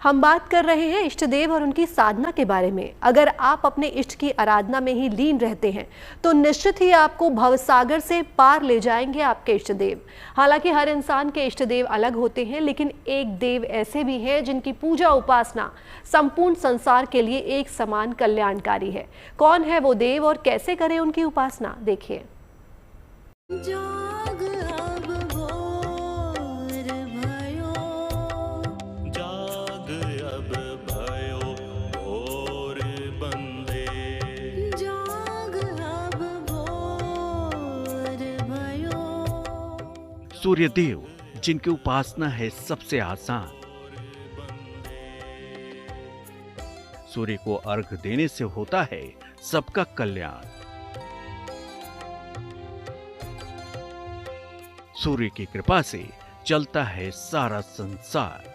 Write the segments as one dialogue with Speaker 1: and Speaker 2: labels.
Speaker 1: हम बात कर रहे हैं इष्ट देव और उनकी साधना के बारे में। अगर आप अपने इष्ट की आराधना में ही लीन रहते हैं तो निश्चित ही आपको भवसागर से पार ले जाएंगे आपके इष्ट देव। हालांकि हर इंसान के इष्ट देव अलग होते हैं, लेकिन एक देव ऐसे भी हैं जिनकी पूजा उपासना संपूर्ण संसार के लिए एक समान कल्याणकारी है। कौन है वो देव और कैसे करें उनकी उपासना, देखिए।
Speaker 2: सूर्य देव, जिनकी उपासना है सबसे आसान। सूर्य को अर्घ देने से होता है सबका कल्याण। सूर्य की कृपा से चलता है सारा संसार।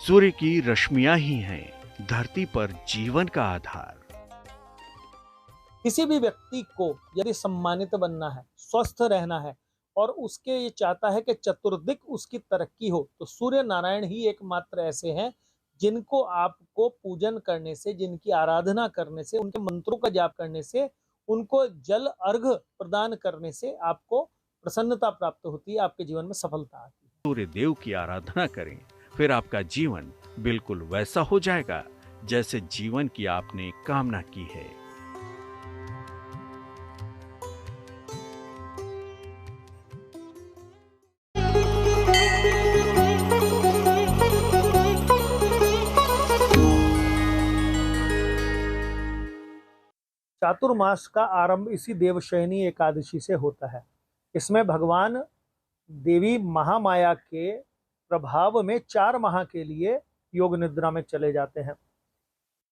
Speaker 2: सूर्य की रश्मियां ही हैं धरती पर जीवन का आधार।
Speaker 3: किसी भी व्यक्ति को यदि सम्मानित बनना है, स्वस्थ रहना है और उसके ये चाहता है कि चतुर्दिक उसकी तरक्की हो, तो सूर्य नारायण ही एकमात्र ऐसे हैं जिनको आपको पूजन करने से, जिनकी आराधना करने से, उनके मंत्रों का जाप करने से, उनको जल अर्घ प्रदान करने से आपको प्रसन्नता प्राप्त होती है, आपके जीवन में सफलता आती है।
Speaker 2: सूर्य देव की आराधना करें, फिर आपका जीवन बिल्कुल वैसा हो जाएगा जैसे जीवन की आपने कामना की है।
Speaker 3: चातुर्मास का आरंभ इसी देवशयनी एकादशी से होता है। इसमें भगवान देवी महामाया के प्रभाव में 4 माह के लिए योग निद्रा में चले जाते हैं।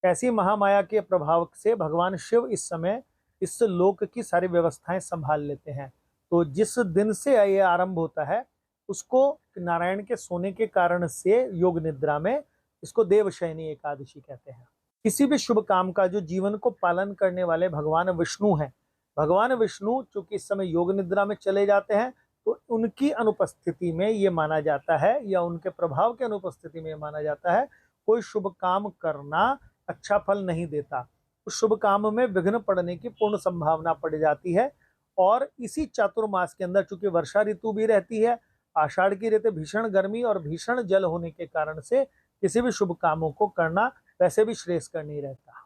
Speaker 3: ऐसी महामाया के प्रभाव से भगवान शिव इस समय इस लोक की सारी व्यवस्थाएं संभाल लेते हैं। तो जिस दिन से ये आरंभ होता है उसको नारायण के सोने के कारण से योग निद्रा में इसको देवशयनी एकादशी कहते हैं। किसी भी शुभ काम का जो जीवन को पालन करने वाले भगवान विष्णु हैं, भगवान विष्णु चूंकि इस समय योग निद्रा में चले जाते हैं तो उनकी अनुपस्थिति में ये माना जाता है, या उनके प्रभाव के अनुपस्थिति में माना जाता है, कोई शुभ काम करना अच्छा फल नहीं देता। उस शुभ काम में विघ्न पड़ने की पूर्ण संभावना पड़ जाती है। और इसी चातुर्मास के अंदर चूंकि वर्षा ऋतु भी रहती है, आषाढ़ की ऋतु भीषण गर्मी और भीषण जल होने के कारण से किसी भी शुभ कामों को करना वैसे भी श्रेयस्कर नहीं रहता।